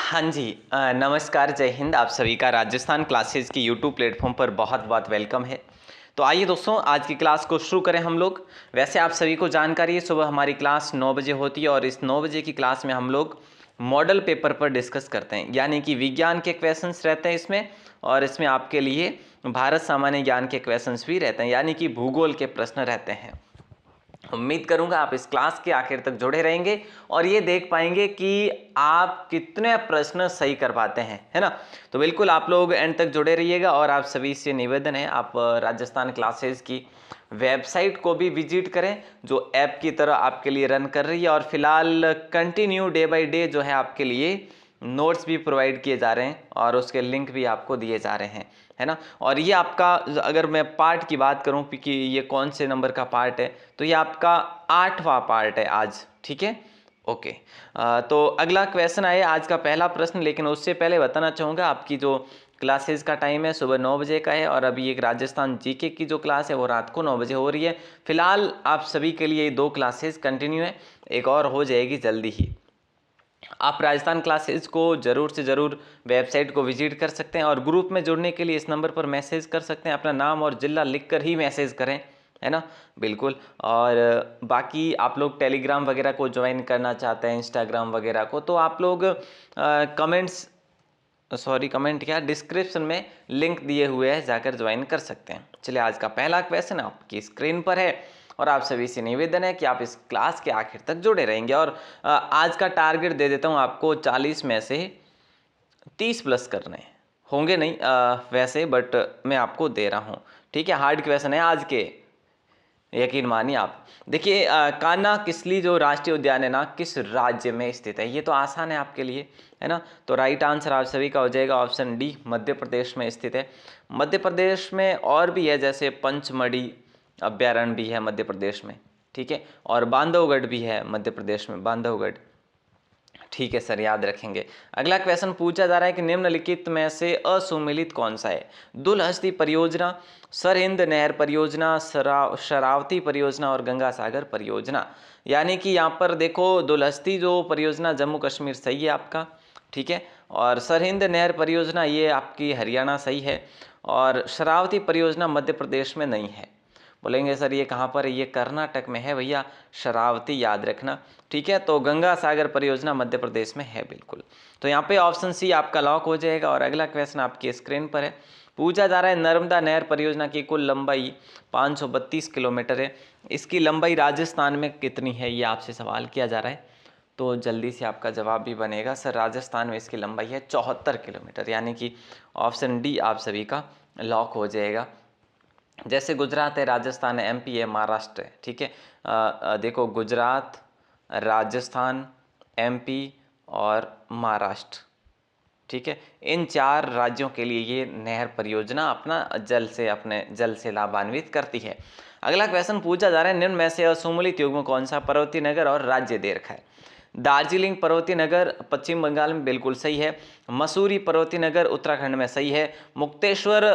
हाँ जी, नमस्कार, जय हिंद। आप सभी का राजस्थान क्लासेस की यूट्यूब प्लेटफॉर्म पर बहुत बहुत वेलकम है। तो आइए दोस्तों, आज की क्लास को शुरू करें हम लोग। वैसे आप सभी को जानकारी है, सुबह हमारी क्लास 9 बजे होती है और इस 9 बजे की क्लास में हम लोग मॉडल पेपर पर डिस्कस करते हैं, यानी कि विज्ञान के क्वेश्चंस रहते हैं इसमें, और इसमें आपके लिए भारत सामान्य ज्ञान के क्वेश्चंस भी रहते हैं, यानी कि भूगोल के प्रश्न रहते हैं। उम्मीद करूंगा आप इस क्लास के आखिर तक जुड़े रहेंगे और ये देख पाएंगे कि आप कितने प्रश्न सही कर पाते हैं, है ना। तो बिल्कुल आप लोग एंड तक जुड़े रहिएगा और आप सभी से निवेदन है, आप राजस्थान क्लासेस की वेबसाइट को भी विजिट करें, जो ऐप की तरह आपके लिए रन कर रही है। और फिलहाल कंटिन्यू डे बाय डे जो है आपके लिए नोट्स भी प्रोवाइड किए जा रहे हैं और उसके लिंक भी आपको दिए जा रहे हैं, है ना। और ये आपका, अगर मैं पार्ट की बात करूं कि ये कौन से नंबर का पार्ट है, तो ये आपका 8वां पार्ट है आज, ठीक है। ओके, तो अगला क्वेश्चन आए, आज का पहला प्रश्न। लेकिन उससे पहले बताना चाहूँगा, आपकी जो क्लासेस का टाइम है सुबह 9 बजे का है, और अभी एक राजस्थान जीके की जो क्लास है वो रात को 9 बजे हो रही है। फिलहाल आप सभी के लिए 2 क्लासेस कंटिन्यू है, एक और हो जाएगी जल्दी ही। आप राजस्थान क्लासेस को ज़रूर से ज़रूर वेबसाइट को विजिट कर सकते हैं, और ग्रुप में जुड़ने के लिए इस नंबर पर मैसेज कर सकते हैं। अपना नाम और ज़िला लिखकर ही मैसेज करें, है ना, बिल्कुल। और बाकी आप लोग टेलीग्राम वगैरह को ज्वाइन करना चाहते हैं, इंस्टाग्राम वगैरह को, तो आप लोग कमेंट क्या, डिस्क्रिप्शन में लिंक दिए हुए हैं, जाकर ज्वाइन कर सकते हैं। चलिए, आज का पहला क्वेश्चन आपकी स्क्रीन पर है और आप सभी से निवेदन है कि आप इस क्लास के आखिर तक जुड़े रहेंगे। और आज का टारगेट दे देता हूं आपको, 40 में से 30 प्लस करने होंगे, नहीं वैसे, बट मैं आपको दे रहा हूं, ठीक है। हार्ड क्वेश्चन है आज के, यकीन मानिए आप। देखिए, कान्हा किसली जो राष्ट्रीय उद्यान है ना, किस राज्य में स्थित है, ये तो आसान है आपके लिए, है ना। तो राइट आंसर आप सभी का हो जाएगा ऑप्शन डी, मध्य प्रदेश में स्थित है। मध्य प्रदेश में और भी है, जैसे पंचमढ़ी अभ्यारण्य भी है मध्य प्रदेश में, ठीक है, और बांधवगढ़ भी है मध्य प्रदेश में, बांधवगढ़, ठीक है सर, याद रखेंगे। अगला क्वेश्चन पूछा जा रहा है कि निम्नलिखित में से असुमेलित कौन सा है। दुलहस्ती परियोजना, सरहिंद नहर परियोजना, शरावती परियोजना और गंगा सागर परियोजना। यानी कि यहाँ पर देखो, दुलहस्ती जो परियोजना जम्मू कश्मीर सही है आपका, ठीक है, और सरहिंद नहर परियोजना ये आपकी हरियाणा सही है, और शरावती परियोजना मध्य प्रदेश में नहीं है। बोलेंगे सर ये कहाँ पर है, ये कर्नाटक में है भैया, शरावती, याद रखना, ठीक है। तो गंगा सागर परियोजना मध्य प्रदेश में है, बिल्कुल। तो यहाँ पे ऑप्शन सी आपका लॉक हो जाएगा। और अगला क्वेश्चन आपकी स्क्रीन पर है, पूछा जा रहा है नर्मदा नहर परियोजना की कुल लंबाई 532 किलोमीटर है, इसकी लंबाई राजस्थान में कितनी है, ये आपसे सवाल किया जा रहा है। तो जल्दी से आपका जवाब भी बनेगा सर, राजस्थान में इसकी लंबाई है 74 किलोमीटर, यानी कि ऑप्शन डी आप सभी का लॉक हो जाएगा। जैसे गुजरात है, राजस्थान है, एमपी है, महाराष्ट्र है, ठीक है। देखो, गुजरात, राजस्थान, एमपी और महाराष्ट्र, ठीक है, इन 4 राज्यों के लिए ये नहर परियोजना अपने जल से लाभान्वित करती है। अगला क्वेश्चन पूछा जा रहा है, निम्न में से असुमेलित युग्म कौन सा पर्वतीय नगर और राज्य दे रखा है। दार्जिलिंग पर्वतीय नगर पश्चिम बंगाल में, बिल्कुल सही है। मसूरी पर्वतीय नगर उत्तराखंड में, सही है। मुक्तेश्वर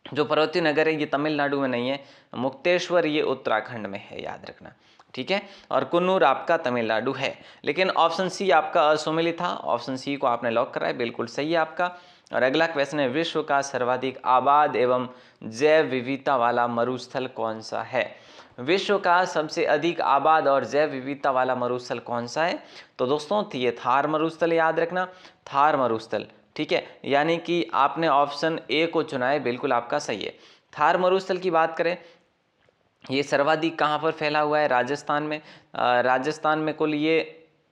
जो पर्वतीय नगर है ये तमिलनाडु में नहीं है, मुक्तेश्वर ये उत्तराखंड में है, याद रखना, ठीक है। और कुन्नूर आपका तमिलनाडु है। लेकिन ऑप्शन सी आपका असुमेलित था, ऑप्शन सी को आपने लॉक करा है, बिल्कुल सही है आपका। और अगला क्वेश्चन है, विश्व का सर्वाधिक आबाद एवं जैव विविधता वाला मरुस्थल कौन सा है। विश्व का सबसे अधिक आबाद और जैव विविधता वाला मरुस्थल कौन सा है, तो दोस्तों ये थार मरुस्थल, याद रखना, थार मरुस्थल, ठीक है। यानी कि आपने ऑप्शन ए को चुना है, बिल्कुल आपका सही है। थार मरुस्थल की बात करें, ये सर्वाधिक कहाँ पर फैला हुआ है, राजस्थान में। राजस्थान में कुल ये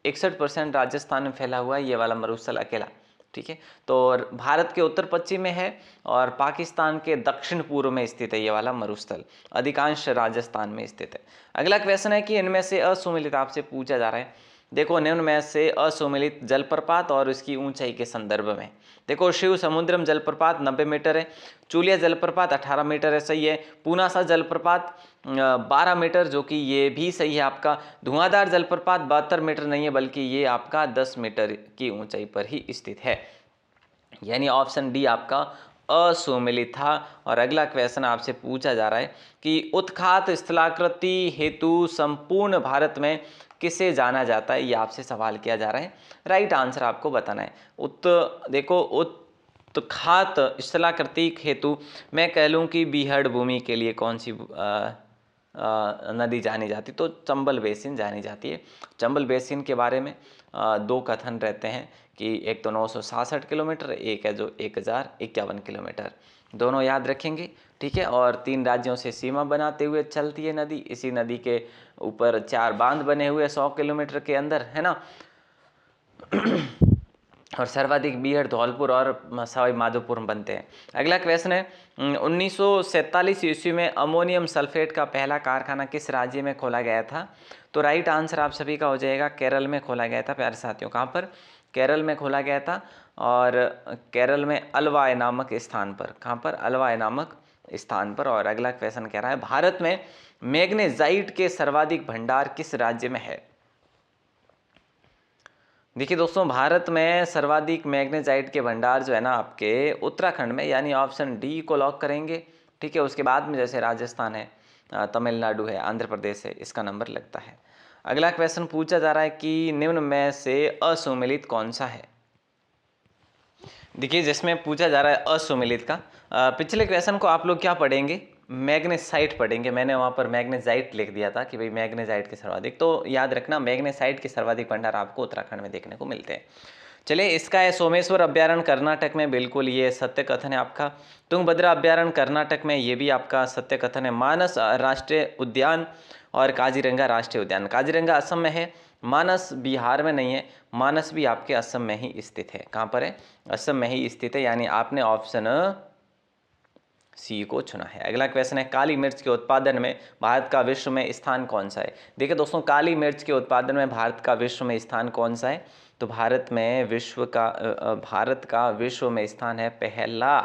61% राजस्थान में फैला हुआ है, ये वाला मरुस्थल अकेला, ठीक है। तो भारत के उत्तर पश्चिम में है और पाकिस्तान के दक्षिण पूर्व में स्थित है ये वाला मरुस्थल, अधिकांश राजस्थान में स्थित है। अगला क्वेश्चन है कि इनमें से असुमेलित आपसे पूछा जा रहा है। देखो, निम्न में से असुमेलित जलप्रपात और इसकी ऊंचाई के संदर्भ में, देखो, शिव समुद्रम जलप्रपात 90 मीटर है, चूलिया जलप्रपात 18 मीटर है, सही है। पूनासा जलप्रपात 12 मीटर, जो कि ये भी सही है आपका। धुआंधार जलप्रपात 72 मीटर नहीं है, बल्कि ये आपका 10 मीटर की ऊंचाई पर ही स्थित है, यानी ऑप्शन डी आपका असुमेलित था। और अगला क्वेश्चन आपसे पूछा जा रहा है कि उत्खात स्थलाकृति हेतु संपूर्ण भारत में किसे जाना जाता है, ये आपसे सवाल किया जा रहा है। राइट आंसर आपको बताना है। देखो उत्खात स्थलाकृति हेतु मैं कह लूँ कि बीहड़ भूमि के लिए कौन सी नदी जानी जाती, तो चंबल बेसिन जानी जाती है। चंबल बेसिन के बारे में दो कथन रहते हैं कि एक तो 966 किलोमीटर, एक है जो 1051 किलोमीटर, दोनों याद रखेंगे। ठीक है, और 3 राज्यों से सीमा बनाते हुए चलती है नदी। इसी नदी के ऊपर 4 बांध बने हुए 100 किलोमीटर के अंदर, है ना। और सर्वाधिक बीहड़ धौलपुर और सवाई माधोपुर में बनते हैं। अगला क्वेश्चन है 1947 ईस्वी में अमोनियम सल्फेट का पहला कारखाना किस राज्य में खोला गया था, तो राइट आंसर आप सभी का हो जाएगा केरल में खोला गया था प्यारे साथियों। कहाँ पर? केरल में खोला गया था, और केरल में अलवाय नामक स्थान पर। कहाँ पर? अलवाय नामक स्थान पर। और अगला क्वेश्चन कह रहा है भारत में मैग्नेजाइट के सर्वाधिक भंडार किस राज्य में है। देखिए दोस्तों, भारत में सर्वाधिक मैग्नेजाइट के भंडार जो है ना आपके उत्तराखंड में, यानी ऑप्शन डी को लॉक करेंगे। ठीक है, उसके बाद में जैसे राजस्थान है, तमिलनाडु है, आंध्र प्रदेश है, इसका नंबर लगता है। अगला क्वेश्चन पूछा जा रहा है कि निम्न में से असुमेलित कौन सा है। देखिए, जिसमें पूछा जा रहा है असुमेलित का, पिछले क्वेश्चन को आप लोग क्या पढ़ेंगे, मैग्नेसाइट पढ़ेंगे। मैंने वहाँ पर मैग्नेसाइट लिख दिया था कि भाई मैग्नेसाइट के सर्वाधिक, तो याद रखना मैग्नेसाइट के सर्वाधिक भंडार आपको उत्तराखंड में देखने को मिलते हैं। चलिए, इसका है सोमेश्वर अभ्यारण्य कर्नाटक में, बिल्कुल ये सत्य कथन है आपका। तुंगभद्रा अभ्यारण्य कर्नाटक में, ये भी आपका सत्य कथन है। मानस राष्ट्रीय उद्यान और काजीरंगा राष्ट्रीय उद्यान, काजीरंगा असम में है, मानस बिहार में नहीं है, मानस भी आपके असम में ही स्थित है। कहाँ पर है? असम में ही स्थित है, यानी आपने ऑप्शन सी को चुना है। अगला क्वेश्चन है काली मिर्च के उत्पादन में भारत का विश्व में स्थान कौन सा है। देखिए दोस्तों, काली मिर्च के उत्पादन में भारत का विश्व में स्थान कौन सा है, तो भारत का विश्व में स्थान है पहला,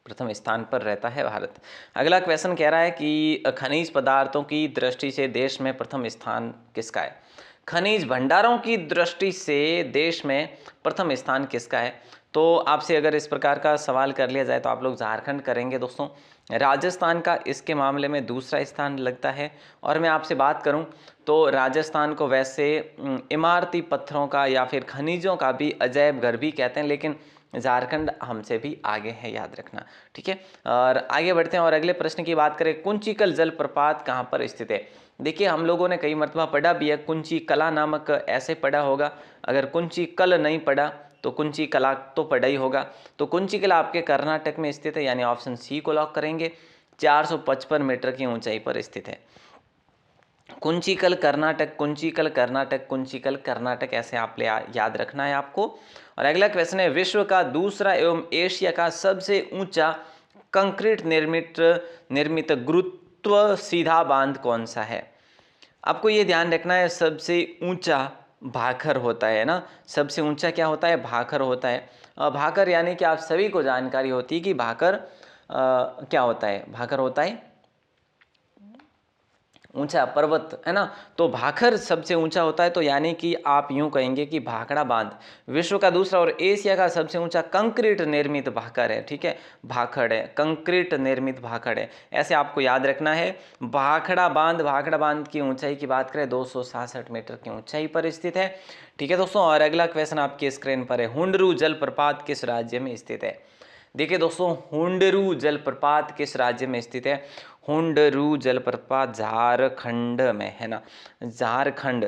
प्रथम स्थान पर रहता है भारत। अगला क्वेश्चन कह रहा है कि खनिज पदार्थों की दृष्टि से देश में प्रथम स्थान किसका है। खनिज भंडारों की दृष्टि से देश में प्रथम स्थान किसका है, तो आपसे अगर इस प्रकार का सवाल कर लिया जाए तो आप लोग झारखंड करेंगे दोस्तों। राजस्थान का इसके मामले में दूसरा स्थान लगता है। और मैं आपसे बात करूं तो राजस्थान को वैसे इमारती पत्थरों का या फिर खनिजों का भी अजैब घर भी कहते हैं, लेकिन झारखंड हमसे भी आगे है, याद रखना। ठीक है, और आगे बढ़ते हैं और अगले प्रश्न की बात करें, कुंचिकल जलप्रपात कहाँ पर स्थित है। देखिए, हम लोगों ने कई मरतबा पढ़ा भी है, कुंची कला नामक ऐसे पढ़ा होगा। अगर कुंची कल नहीं पढ़ा तो कुंची कला तो पढ़ा ही होगा। तो कुंची कला आपके कर्नाटक में स्थित है, यानी ऑप्शन सी को लॉक करेंगे। 455 मीटर की ऊंचाई पर स्थित है कुंचिकल कर्नाटक, कुंचिकल कर्नाटक, कुंचिकल कर्नाटक, ऐसे आप याद रखना है आपको। और अगला क्वेश्चन है विश्व का दूसरा एवं एशिया का सबसे ऊंचा कंक्रीट निर्मित गुरुत्व सीधा बांध कौन सा है। आपको ये ध्यान रखना है, सबसे ऊंचा भाखर होता है ना, सबसे ऊंचा क्या होता है, भाखर होता है। भाखर यानी कि आप सभी को जानकारी होती है कि भाखर क्या होता है, भाखर होता है ऊंचा पर्वत, है ना। तो भाखर सबसे ऊंचा होता है, तो यानी कि आप यूं कहेंगे कि भाखड़ा बांध विश्व का दूसरा और एशिया का सबसे ऊंचा कंक्रीट निर्मित भाखर है। ठीक है, भाखड़ है, कंक्रीट निर्मित भाखड़ है, ऐसे आपको याद रखना है। भाखड़ा बांध की ऊंचाई की बात करें 266 मीटर की ऊंचाई पर स्थित है। ठीक है दोस्तों, और अगला क्वेश्चन आपकी स्क्रीन पर है, हुंडरू जलप्रपात किस राज्य में स्थित है। देखिए दोस्तों, हुंडरू जलप्रपात किस राज्य में स्थित है। हुंडरू जलप्रपात झारखंड में है ना, झारखंड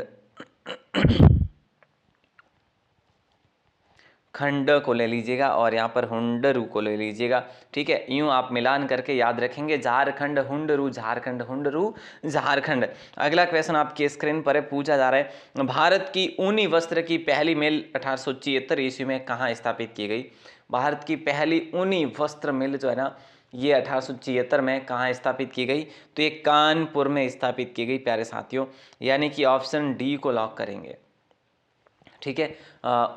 खंड को ले लीजिएगा और यहाँ पर हुंडरू को ले लीजिएगा। ठीक है, यूं आप मिलान करके याद रखेंगे, झारखंड हुंडरू, झारखंड हुंडरू, झारखंड। अगला क्वेश्चन आपकी स्क्रीन पर है, पूछा जा रहा है भारत की ऊनी वस्त्र की पहली मिल 1876 ईस्वी में कहाँ स्थापित की गई। भारत की पहली ऊनी वस्त्र मिल जो है ना, ये 1876 में कहाँ स्थापित की गई, तो ये कानपुर में स्थापित की गई प्यारे साथियों, यानी कि ऑप्शन डी को लॉक करेंगे। ठीक है,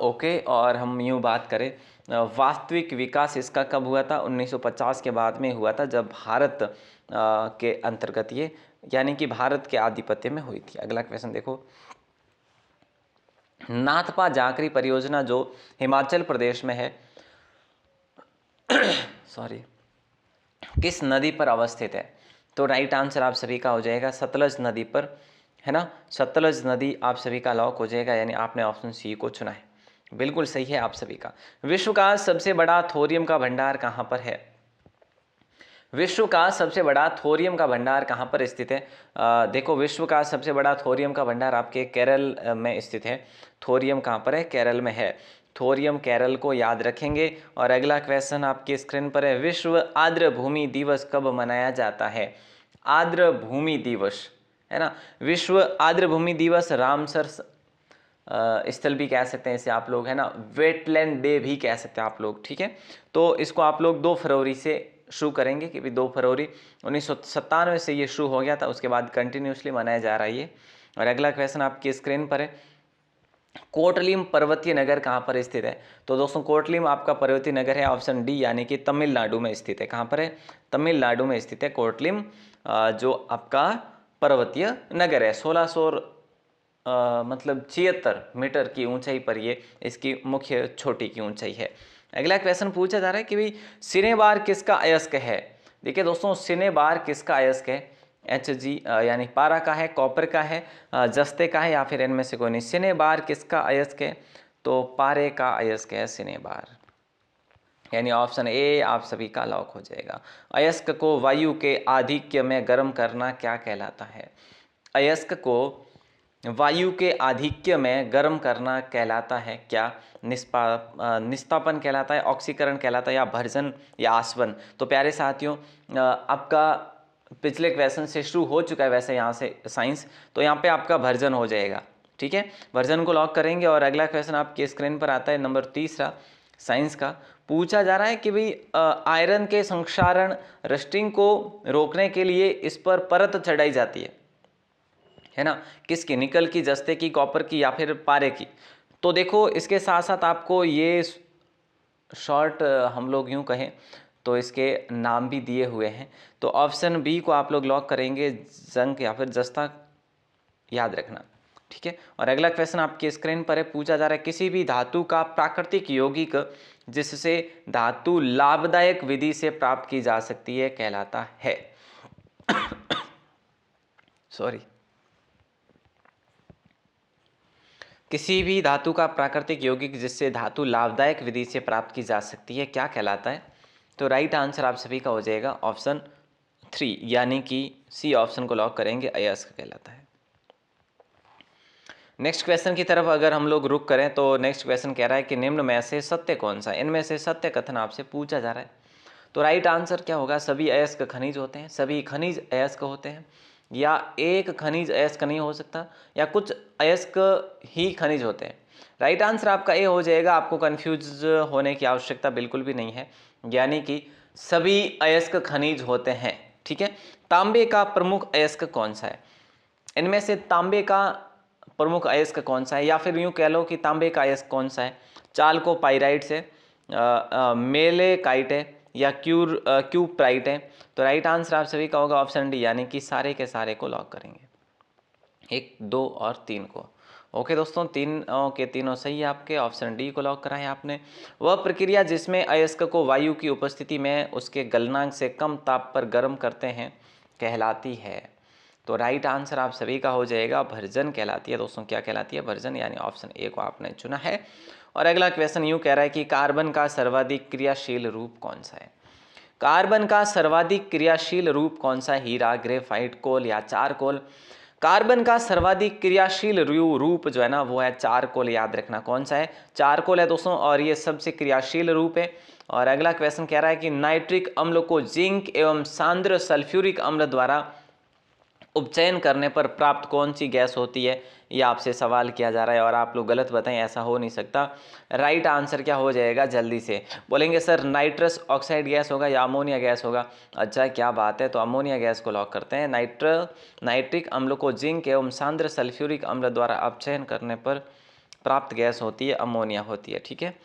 ओके। और हम यूँ बात करें वास्तविक विकास इसका कब हुआ था, 1950 के बाद में हुआ था, जब भारत के अंतर्गत ये, यानी कि भारत के आधिपत्य में हुई थी। अगला क्वेश्चन देखो, नाथपा जाखरी परियोजना जो हिमाचल प्रदेश में है, सॉरी, किस नदी पर अवस्थित है? तो राइट आंसर आप सभी का हो जाएगा सतलज नदी पर, है ना। सतलज नदी आप सभी का लॉक हो जाएगा, यानी आपने ऑप्शन सी को चुना है। बिल्कुल सही है आप सभी का। विश्व का सबसे बड़ा थोरियम का भंडार कहाँ पर है? विश्व का सबसे बड़ा थोरियम का भंडार कहाँ पर स्थित है? देखो, विश्व का सबसे बड़ा थोरियम का भंडार आपके केरल में स्थित है। थोरियम कहाँ पर है? केरल में है। थोरियम केरल को याद रखेंगे। और अगला क्वेश्चन आपकी स्क्रीन पर है, विश्व आर्द्र भूमि दिवस कब मनाया जाता है? आर्द्र भूमि दिवस, है ना। विश्व आर्द्र भूमि दिवस, रामसर स्थल भी कह सकते हैं इसे आप लोग, है ना। वेटलैंड डे भी कह सकते हैं आप लोग, ठीक है। तो इसको आप लोग 2 फरवरी से शुरू करेंगे, क्योंकि 2 फरवरी 1997 से ये शुरू हो गया था, उसके बाद कंटिन्यूसली मनाया जा रहा है ये। और अगला क्वेश्चन आपकी स्क्रीन पर है, कोटलिम पर्वतीय नगर कहाँ पर स्थित है? तो दोस्तों, कोटलिम आपका पर्वतीय नगर है, ऑप्शन डी, यानी कि तमिलनाडु में स्थित है। कहाँ पर है? तमिलनाडु में स्थित है कोटलिम, जो आपका पर्वतीय नगर है। 1600 मतलब 76 मीटर की ऊंचाई पर ये इसकी मुख्य चोटी की ऊंचाई है। अगला क्वेश्चन पूछा जा रहा है कि भाई सिनेबार किसका अयस्क है? देखिए दोस्तों, सिनेबार किसका अयस्क है? Hg यानी पारा का है, कॉपर का है, जस्ते का है, या फिर इनमें से कोई नहीं। सिनेबार किसका अयस्क है? तो पारे का अयस्क है सिनेबार, यानी ऑप्शन ए आप सभी का लॉक हो जाएगा। अयस्क को वायु के आधिक्य में गर्म करना क्या कहलाता है? अयस्क को वायु के आधिक्य में गर्म करना कहलाता है क्या? निस्तापन कहलाता है, ऑक्सीकरण कहलाता है, या भर्जन, या आसवन? तो प्यारे साथियों, आपका पिछले क्वेश्चन से शुरू हो चुका है वैसे यहाँ से साइंस, तो यहाँ पे आपका भर्जन हो जाएगा, ठीक है। भर्जन को लॉक करेंगे। और अगला क्वेश्चन आपकी स्क्रीन पर आता है नंबर 3 साइंस का। पूछा जा रहा है कि भाई आयरन के संक्षारण रस्टिंग को रोकने के लिए इस पर परत चढ़ाई जाती है ना। किसकी? निकल की, जस्ते की, कॉपर की, या फिर पारे की? तो देखो, इसके साथ साथ आपको ये शॉर्ट हम लोग यूं कहें तो इसके नाम भी दिए हुए हैं। तो ऑप्शन बी को आप लोग लॉक करेंगे, जंक या फिर जस्ता, याद रखना, ठीक है। और अगला क्वेश्चन आपकी स्क्रीन पर है, पूछा जा रहा है किसी भी धातु का प्राकृतिक यौगिक जिससे धातु लाभदायक विधि से प्राप्त की जा सकती है कहलाता है? सॉरी, किसी भी धातु का प्राकृतिक यौगिक जिससे धातु लाभदायक विधि से प्राप्त की जा सकती है क्या कहलाता है? तो राइट आंसर आप सभी का हो जाएगा ऑप्शन 3, यानी कि सी ऑप्शन को लॉक करेंगे, अयस्क कहलाता है। नेक्स्ट क्वेश्चन की तरफ अगर हम लोग रुक करें तो नेक्स्ट क्वेश्चन कह रहा है कि निम्न में से सत्य कौन सा? इनमें से सत्य कथन आपसे पूछा जा रहा है। तो राइट आंसर क्या होगा? सभी अयस्क खनिज होते हैं, सभी खनिज अयस्क होते हैं, या एक खनिज अयस्क नहीं हो सकता, या कुछ अयस्क ही खनिज होते हैं। राइट आंसर आपका ए हो जाएगा। आपको कंफ्यूज होने की आवश्यकता बिल्कुल भी नहीं है, यानी कि सभी अयस्क खनिज होते हैं, ठीक है। तांबे का प्रमुख अयस्क कौन सा है? इनमें से तांबे का प्रमुख अयस्क कौन सा है, या फिर यूं कह लो कि तांबे का अयस्क कौन सा है? चालकोपाइराइट है, मेलेकाइट है, या क्यूप्राइट है? तो राइट आंसर आप सभी का होगा ऑप्शन डी, यानी कि सारे के सारे को लॉक करेंगे, 1, 2 और 3 को। ओके दोस्तों, तीनों के तीनों सही है आपके, ऑप्शन डी को लॉक करा है आपने। वह प्रक्रिया जिसमें अयस्क को वायु की उपस्थिति में उसके गलनांक से कम ताप पर गर्म करते हैं कहलाती है? तो राइट आंसर आप सभी का हो जाएगा भर्जन कहलाती है। दोस्तों क्या कहलाती है? भर्जन, यानी ऑप्शन ए को आपने चुना है। और अगला क्वेश्चन यूं कह रहा है कि कार्बन का सर्वाधिक क्रियाशील रूप कौन सा है? कार्बन का सर्वाधिक क्रियाशील रूप कौन सा है? हीरा, ग्रेफाइट, कोल, या चारकोल? कार्बन का सर्वाधिक क्रियाशील रूप जो है ना वो है चारकोल, याद रखना। कौन सा है? चारकोल है दोस्तों, और ये सबसे क्रियाशील रूप है। और अगला क्वेश्चन कह रहा है कि नाइट्रिक अम्ल को जिंक एवं सांद्र सल्फ्यूरिक अम्ल द्वारा उपचयन करने पर प्राप्त कौन सी गैस होती है? ये आपसे सवाल किया जा रहा है, और आप लोग गलत बताएं, ऐसा हो नहीं सकता। राइट आंसर क्या हो जाएगा? जल्दी से बोलेंगे सर नाइट्रस ऑक्साइड गैस होगा या अमोनिया गैस होगा। अच्छा, क्या बात है, तो अमोनिया गैस को लॉक करते हैं। नाइट्रिक अम्ल को जिंक एवं सांद्र सल्फ्यूरिक अम्ल द्वारा अपचयन करने पर प्राप्त गैस होती है अमोनिया होती है, ठीक है।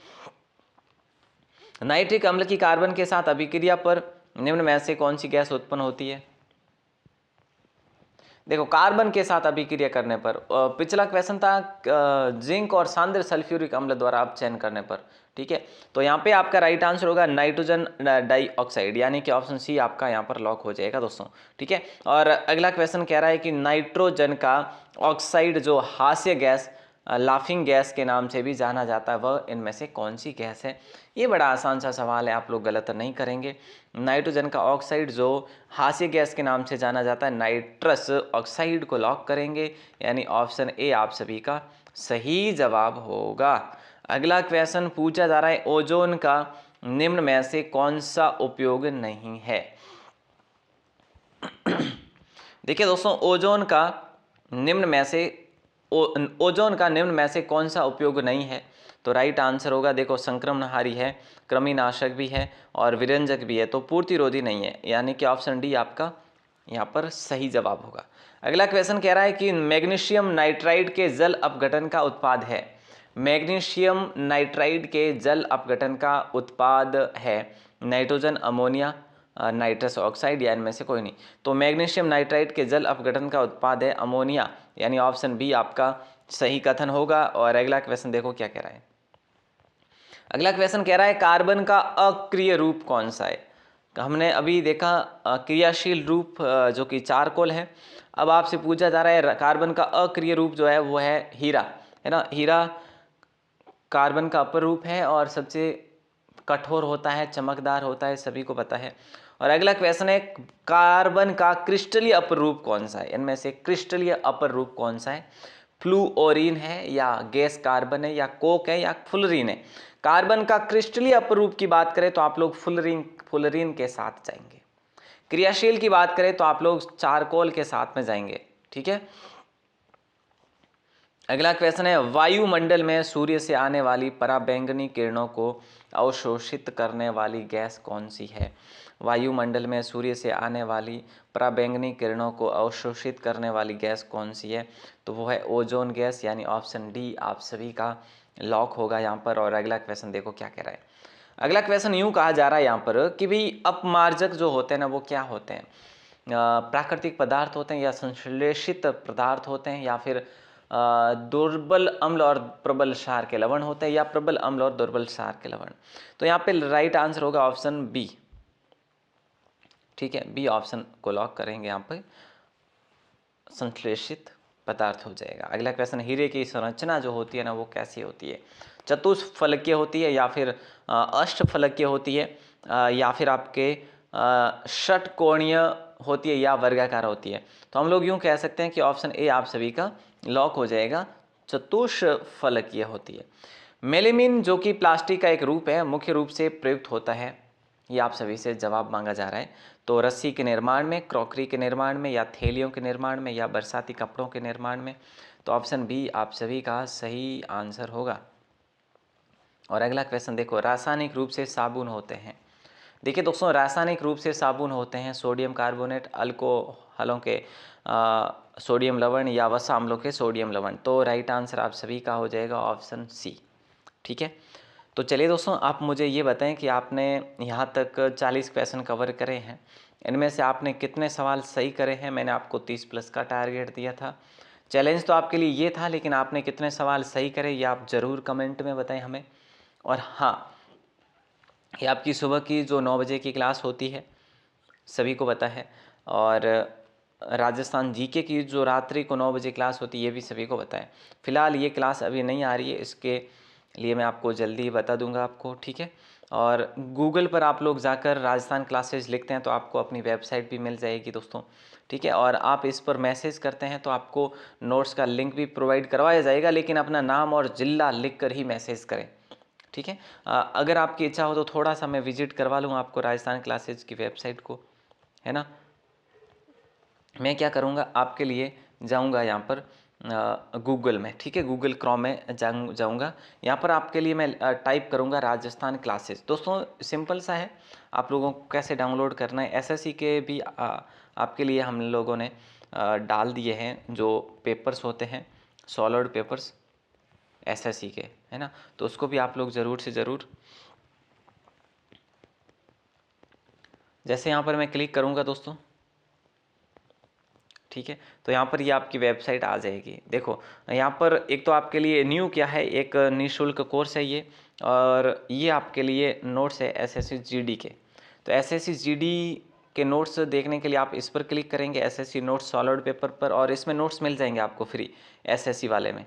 नाइट्रिक अम्ल की कार्बन के साथ अभिक्रिया पर निम्न में से कौन सी गैस उत्पन्न होती है? देखो कार्बन के साथ अभिक्रिया करने पर, पिछला क्वेश्चन था जिंक और सांद्र सल्फ्यूरिक अम्ल द्वारा अपचयन करने पर, ठीक है। तो यहाँ पे आपका राइट आंसर होगा नाइट्रोजन डाइऑक्साइड, यानी कि ऑप्शन सी आपका यहाँ पर लॉक हो जाएगा दोस्तों, ठीक है। और अगला क्वेश्चन कह रहा है कि नाइट्रोजन का ऑक्साइड जो हास्य गैस, लाफिंग गैस के नाम से भी जाना जाता है, वह इनमें से कौन सी गैस है। ये बड़ा आसान सा सवाल है, आप लोग गलत नहीं करेंगे। नाइट्रोजन का ऑक्साइड जो हास्य गैस के नाम से जाना जाता है, नाइट्रस ऑक्साइड को लॉक करेंगे, यानी ऑप्शन ए आप सभी का सही जवाब होगा। अगला क्वेश्चन पूछा जा रहा है ओजोन का निम्न में से कौन सा उपयोग नहीं है। देखिए दोस्तों, ओजोन का निम्न में से कौन सा उपयोग नहीं है, तो राइट आंसर होगा, देखो संक्रमणहारी है, कृमिनाशक भी है और विरंजक भी है, तो पूर्तिरोधी नहीं है, यानी कि ऑप्शन डी आपका यहाँ पर सही जवाब होगा। अगला क्वेश्चन कह रहा है कि मैग्नीशियम नाइट्राइड के जल अपघटन का उत्पाद है। मैग्नीशियम नाइट्राइड के जल अपघटन का उत्पाद है नाइट्रोजन, अमोनिया, नाइट्रस ऑक्साइड, या इनमें से कोई नहीं। तो मैग्नीशियम नाइट्राइड के जल अपघटन का उत्पाद है अमोनिया, यानी ऑप्शन बी आपका सही कथन होगा। और अगला क्वेश्चन देखो क्या कह रहा है। अगला क्वेश्चन कह रहा है कार्बन का अक्रिय रूप कौन सा है। हमने अभी देखा क्रियाशील रूप जो कि चारकोल है। अब आपसे पूछा जा रहा है कार्बन का अक्रिय रूप जो है वो है हीरा, है ना। हीरा कार्बन का अपर रूप है और सबसे कठोर होता है, चमकदार होता है, सभी को पता है। और अगला क्वेश्चन है कार्बन का क्रिस्टलीय अपर रूप कौन सा है। इनमें से क्रिस्टलीय अपर रूप कौन सा है, फ्लूओरीन है या गैस कार्बन है या कोक है या फुलरीन है। कार्बन का क्रिस्टलीय अपर रूप की बात करें तो आप लोग फुलरीन के साथ जाएंगे। क्रियाशील की बात करें तो आप लोग चारकोल के साथ में जाएंगे, ठीक है। अगला क्वेश्चन है वायुमंडल में सूर्य से आने वाली पराबैंगनी किरणों को अवशोषित करने वाली गैस कौन सी है। वायुमंडल में सूर्य से आने वाली पराबैंगनी किरणों को अवशोषित करने वाली गैस कौन सी है, तो वो है ओजोन गैस, यानी ऑप्शन डी आप सभी का लॉक होगा यहाँ पर। और अगला क्वेश्चन देखो क्या कह रहा है। अगला क्वेश्चन यूं कहा जा रहा है यहाँ पर कि भाई अपमार्जक जो होते हैं ना वो क्या होते हैं, प्राकृतिक पदार्थ होते हैं या संश्लेषित पदार्थ होते हैं या फिर दुर्बल अम्ल और प्रबल क्षार के लवण होते हैं या प्रबल अम्ल और दुर्बल क्षार के लवण। तो यहाँ पे राइट आंसर होगा ऑप्शन बी, ठीक है। बी ऑप्शन को लॉक करेंगे, यहाँ पे संश्लेषित पदार्थ हो जाएगा। अगला क्वेश्चन हीरे की संरचना जो होती है ना वो कैसी होती है, चतुष्फलकीय होती है या फिर अष्टफलकीय होती है या फिर आपके षटकोणीय होती है या वर्गाकार होती है। तो हम लोग यूं कह सकते हैं कि ऑप्शन ए आप सभी का लॉक हो जाएगा, चतुष्फलकीय होती है। मेलेमिन जो कि प्लास्टिक का एक रूप है, मुख्य रूप से प्रयुक्त होता है, ये आप सभी से जवाब मांगा जा रहा है। तो रस्सी के निर्माण में, क्रॉकरी के निर्माण में या थैलियों के निर्माण में या बरसाती कपड़ों के निर्माण में, तो ऑप्शन बी आप सभी का सही आंसर होगा। और अगला क्वेश्चन देखो, रासायनिक रूप से साबुन होते हैं। देखिए दोस्तों, रासायनिक रूप से साबुन होते हैं सोडियम कार्बोनेट, अल्कोहलों के सोडियम लवण या वसा अम्लों के सोडियम लवण। तो राइट आंसर आप सभी का हो जाएगा ऑप्शन सी, ठीक है। तो चलिए दोस्तों, आप मुझे ये बताएं कि आपने यहाँ तक 40 क्वेश्चन कवर करे हैं, इनमें से आपने कितने सवाल सही करे हैं। मैंने आपको 30+ का टारगेट दिया था, चैलेंज तो आपके लिए ये था, लेकिन आपने कितने सवाल सही करे ये आप ज़रूर कमेंट में बताएं हमें। और हाँ, ये आपकी सुबह की जो 9 बजे की क्लास होती है सभी को पता है, और राजस्थान जीके की जो रात्रि को 9 बजे क्लास होती है ये भी सभी को पता है। फिलहाल ये क्लास अभी नहीं आ रही है, इसके लिए मैं आपको जल्दी ही बता दूंगा आपको, ठीक है। और गूगल पर आप लोग जाकर राजस्थान क्लासेज लिखते हैं तो आपको अपनी वेबसाइट भी मिल जाएगी दोस्तों, ठीक है। और आप इस पर मैसेज करते हैं तो आपको नोट्स का लिंक भी प्रोवाइड करवाया जाएगा, लेकिन अपना नाम और ज़िला लिख कर ही मैसेज करें, ठीक है। अगर आपकी इच्छा हो तो थोड़ा सा मैं विजिट करवा लूँ आपको राजस्थान क्लासेज की वेबसाइट को, है ना। मैं क्या करूँगा, आपके लिए जाऊँगा यहाँ पर गूगल में, ठीक है, गूगल क्रोम में जाऊँगा। यहाँ पर आपके लिए मैं टाइप करूँगा राजस्थान क्लासेस। दोस्तों सिंपल सा है, आप लोगों को कैसे डाउनलोड करना है, एसएससी के भी आपके लिए हम लोगों ने डाल दिए हैं जो पेपर्स होते हैं, सॉलिड पेपर्स एसएससी के, है ना। तो उसको भी आप लोग ज़रूर से ज़रूर, जैसे यहाँ पर मैं क्लिक करूँगा दोस्तों, ठीक है। तो यहाँ पर ये आपकी वेबसाइट आ जाएगी। देखो यहाँ पर एक तो आपके लिए न्यू क्या है, एक निःशुल्क कोर्स है ये, और ये आपके लिए नोट्स है एसएससी जीडी के। तो एसएससी जीडी के नोट्स देखने के लिए आप इस पर क्लिक करेंगे, एसएससी नोट्स सॉलिड पेपर पर, और इसमें नोट्स मिल जाएंगे आपको फ्री एसएससी वाले में।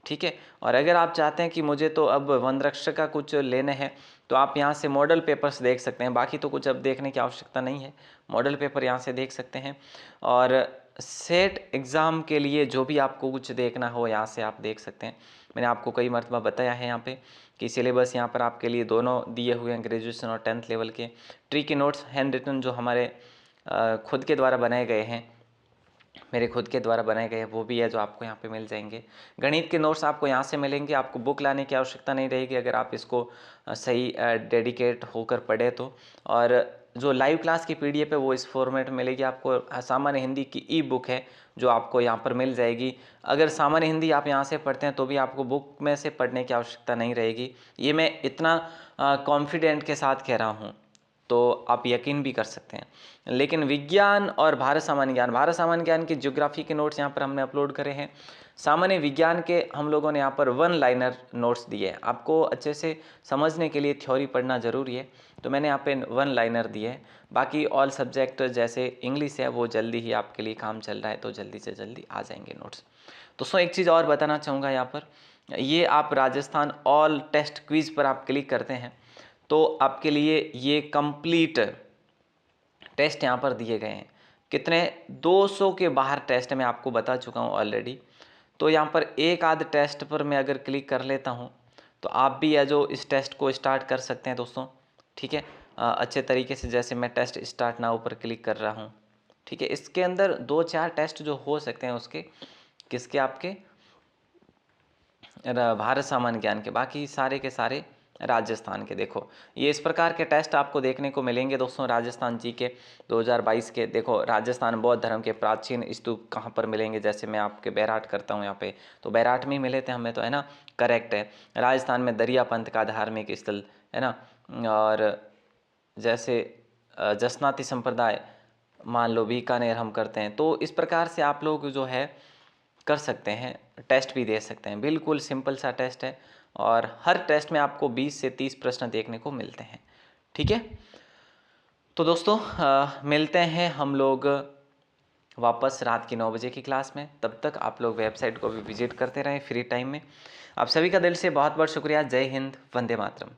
ठीक है। और अगर आप चाहते हैं कि मुझे तो अब वनरक्षक का कुछ लेने हैं, तो आप यहाँ से मॉडल पेपर्स देख सकते हैं। बाकी तो कुछ अब देखने की आवश्यकता नहीं है, मॉडल पेपर यहाँ से देख सकते हैं। और सेट एग्ज़ाम के लिए जो भी आपको कुछ देखना हो यहाँ से आप देख सकते हैं। मैंने आपको कई मरतबा बताया है यहाँ पे कि सिलेबस यहाँ पर आपके लिए दोनों दिए हुए हैं, ग्रेजुएशन और 10th लेवल के। ट्रिकी नोट्स हैंड रिटन जो हमारे खुद के द्वारा बनाए गए हैं, मेरे खुद के द्वारा बनाए गए वो भी है जो आपको यहाँ पे मिल जाएंगे। गणित के नोट्स आपको यहाँ से मिलेंगे, आपको बुक लाने की आवश्यकता नहीं रहेगी अगर आप इसको सही डेडिकेट होकर पढ़े तो। और जो लाइव क्लास की पीडीएफ है वो इस फॉर्मेट में मिलेगी आपको। सामान्य हिंदी की ई बुक है जो आपको यहाँ पर मिल जाएगी। अगर सामान्य हिंदी आप यहाँ से पढ़ते हैं तो भी आपको बुक में से पढ़ने की आवश्यकता नहीं रहेगी, ये मैं इतना कॉन्फिडेंट के साथ कह रहा हूँ, तो आप यकीन भी कर सकते हैं। लेकिन विज्ञान और भारत सामान्य ज्ञान के ज्योग्राफी के नोट्स यहाँ पर हमने अपलोड करे हैं। सामान्य विज्ञान के हम लोगों ने यहाँ पर 1 लाइनर नोट्स दिए हैं। आपको अच्छे से समझने के लिए थ्योरी पढ़ना ज़रूरी है, तो मैंने यहाँ पे 1 लाइनर दिए हैं। बाकी ऑल सब्जेक्ट जैसे इंग्लिश है वो जल्दी ही आपके लिए काम चल रहा है, तो जल्दी से जल्दी आ जाएंगे नोट्स। दोस्तों एक चीज़ और बताना चाहूँगा यहाँ पर, ये आप राजस्थान ऑल टेस्ट क्विज़ पर आप क्लिक करते हैं तो आपके लिए ये कंप्लीट टेस्ट यहाँ पर दिए गए हैं। कितने 200 के बाहर टेस्ट मैं आपको बता चुका हूँ ऑलरेडी। तो यहाँ पर एक आध टेस्ट पर मैं अगर क्लिक कर लेता हूँ तो आप भी है जो इस टेस्ट को स्टार्ट कर सकते हैं दोस्तों। ठीक है, अच्छे तरीके से, जैसे मैं टेस्ट स्टार्ट नाउ पर क्लिक कर रहा हूँ। ठीक है, इसके अंदर 2-4 टेस्ट जो हो सकते हैं उसके किसके, आपके भारत सामान्य ज्ञान के, बाकी सारे के सारे राजस्थान के। देखो ये इस प्रकार के टेस्ट आपको देखने को मिलेंगे दोस्तों। राजस्थान जी के 2022 के, देखो राजस्थान बौद्ध धर्म के प्राचीन स्तूप कहाँ पर मिलेंगे, जैसे मैं आपके बैराट करता हूँ यहाँ पे, तो बैराट में ही मिले थे हमें, तो है ना, करेक्ट है। राजस्थान में दरिया पंथ का धार्मिक स्थल है ना, और जैसे जसनाती संप्रदाय मान लो बीकानेर हम करते हैं, तो इस प्रकार से आप लोग जो है कर सकते हैं, टेस्ट भी दे सकते हैं। बिल्कुल सिंपल सा टेस्ट है, और हर टेस्ट में आपको 20 से 30 प्रश्न देखने को मिलते हैं। ठीक है, तो दोस्तों मिलते हैं हम लोग वापस रात की 9 बजे की क्लास में। तब तक आप लोग वेबसाइट को भी विजिट करते रहें फ्री टाइम में। आप सभी का दिल से बहुत बहुत शुक्रिया। जय हिंद, वंदे मातरम।